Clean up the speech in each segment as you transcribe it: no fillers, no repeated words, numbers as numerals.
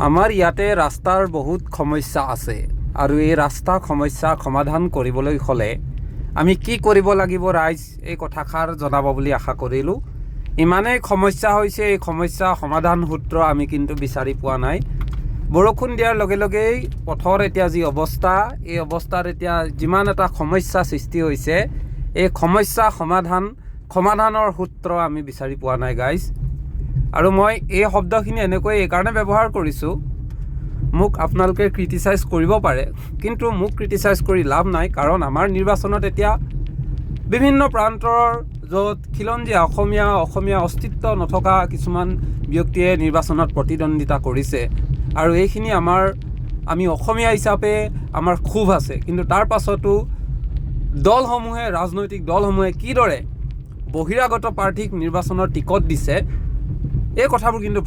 আমাৰ ইয়াতে ৰাস্তাৰ বহুত সমস্যা আছে আৰু এই ৰাস্তা সমস্যা সমাধান কৰিবলৈ হ'লে আমি কি কৰিব লাগিব ৰাইজ এই কথাষাৰ জনাব বুলি আশা কৰিলোঁ। ইমানেই সমস্যা হৈছে, এই সমস্যা সমাধান সূত্ৰ আমি কিন্তু বিচাৰি পোৱা নাই। বৰষুণ দিয়াৰ লগে লগেই পথৰ এতিয়া যি অৱস্থা, এই অৱস্থাত এতিয়া যিমান এটা সমস্যা সৃষ্টি হৈছে, এই সমস্যা সমাধানৰ সূত্ৰ আমি বিচাৰি পোৱা নাই গাইজ। আৰু মই এই শব্দখিনি এনেকৈ এইকাৰণে ব্যৱহাৰ কৰিছোঁ, মোক আপোনালোকে ক্ৰিটিচাইজ কৰিব পাৰে, কিন্তু মোক ক্ৰিটিচাইজ কৰি লাভ নাই। কাৰণ আমাৰ নিৰ্বাচনত এতিয়া বিভিন্ন প্ৰান্তৰ য'ত খিলঞ্জীয়া অসমীয়া অস্তিত্ব নথকা কিছুমান ব্যক্তিয়ে নিৰ্বাচনত প্ৰতিদ্বন্দ্বিতা কৰিছে, আৰু এইখিনি আমি অসমীয়া হিচাপে আমাৰ ক্ষোভ আছে। কিন্তু তাৰ পাছতো ৰাজনৈতিক দলসমূহে কিদৰে বহিৰাগত প্ৰাৰ্থীক নিৰ্বাচনৰ টিকট দিছে, এই কথাবোৰ কিন্তু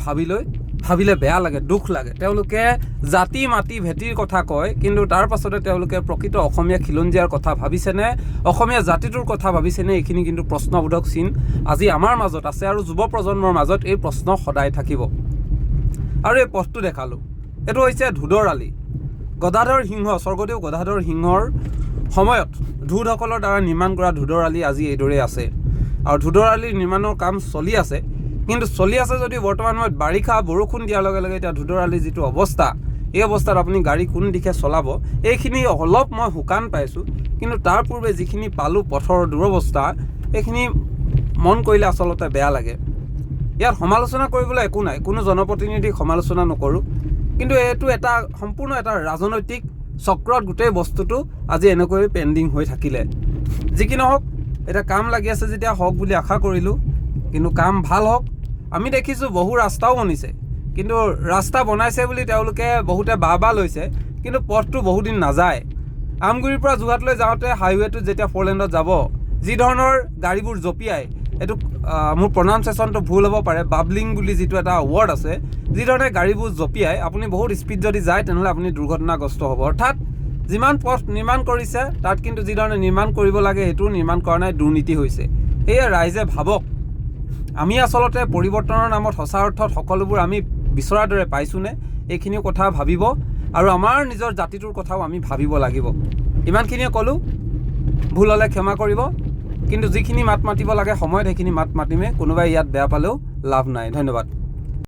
ভাবিলে বেয়া লাগে, দুখ লাগে। তেওঁলোকে জাতি মাটি ভেটিৰ কথা কয়, কিন্তু তাৰ পাছতে তেওঁলোকে প্ৰকৃত অসমীয়া খিলঞ্জীয়াৰ কথা ভাবিছেনে, অসমীয়া জাতিটোৰ কথা ভাবিছেনে, এইখিনি কিন্তু প্ৰশ্নবোধক চিন আজি আমাৰ মাজত আছে, আৰু যুৱ প্ৰজন্মৰ মাজত এই প্ৰশ্ন সদায় থাকিব। আৰু এই পথটো দেখালোঁ, এইটো হৈছে ধোদৰ আলি। স্বৰ্গদেউ গদাধৰ সিংহৰ সময়ত ধোদসকলৰ দ্বাৰা নিৰ্মাণ কৰা ধোদৰ আলি আজি এইদৰে আছে, আৰু ধোদৰ আলিৰ নিৰ্মাণৰ কাম চলি আছে। কিন্তু চলি আছে যদিও বৰ্তমান সময়ত বাৰিষা বৰষুণ দিয়াৰ লগে লগে এতিয়া ধোদৰ আলিৰ যিটো অৱস্থা, এই অৱস্থাত আপুনি গাড়ী কোন দিশে চলাব, এইখিনি অলপ মই শুকান পাইছোঁ। কিন্তু তাৰ পূৰ্বে যিখিনি পালোঁ পথৰ দুৰৱস্থা, এইখিনি মন কৰিলে আচলতে বেয়া লাগে। ইয়াত সমালোচনা কৰিবলৈ একো নাই, কোনো জনপ্ৰতিনিধিক সমালোচনা নকৰোঁ, কিন্তু এইটো সম্পূৰ্ণ এটা ৰাজনৈতিক চক্ৰত গোটেই বস্তুটো আজি এনেকৈ পেণ্ডিং হৈ থাকিলে। যি কি নহওক, এতিয়া কাম লাগি আছে যেতিয়া হওক বুলি আশা কৰিলোঁ, কিন্তু কাম ভাল হওক। আমি দেখিছোঁ বহু ৰাস্তাও বনিছে, কিন্তু ৰাস্তা বনাইছে বুলি তেওঁলোকে বহুতে বাহ লৈছে, কিন্তু পথটো বহুদিন নাযায়। আমগুৰিৰ পৰা যোৰহাটলৈ যাওঁতে হাইৱেটো যেতিয়া 4 লেনত যাব, যি ধৰণৰ গাড়ীবোৰ জঁপিয়ায়, এইটো মোৰ প্ৰনাউন্সিয়েশ্যনটো ভুল হ'ব পাৰে, বাবলিং বুলি যিটো এটা ৱৰ্ড আছে, যি ধৰণে গাড়ীবোৰ জঁপিয়ায়, আপুনি বহুত স্পীড যদি যায় তেনেহ'লে আপুনি দুৰ্ঘটনাগ্ৰস্ত হ'ব। অৰ্থাৎ যিমান পথ নিৰ্মাণ কৰিছে তাত কিন্তু যি ধৰণে নিৰ্মাণ কৰিব লাগে সেইটো নিৰ্মাণ কৰা নাই, দুৰ্নীতি হৈছে। সেয়ে ৰাইজে ভাবক, আমি আচলতে পৰিৱৰ্তনৰ নামত সঁচা অৰ্থত সকলোবোৰ আমি বিচৰাৰ দৰে পাইছোঁনে, এইখিনি কথা ভাবিব, আৰু আমাৰ নিজৰ জাতিটোৰ কথাও আমি ভাবিব লাগিব। ইমানখিনিয়ে ক'লোঁ, ভুল হ'লে ক্ষমা কৰিব, কিন্তু যিখিনি মাত মাতিব লাগে সময়ত সেইখিনি মাত মাতিমে। কোনোবাই ইয়াত বেয়া পালেও লাভ নাই। ধন্যবাদ।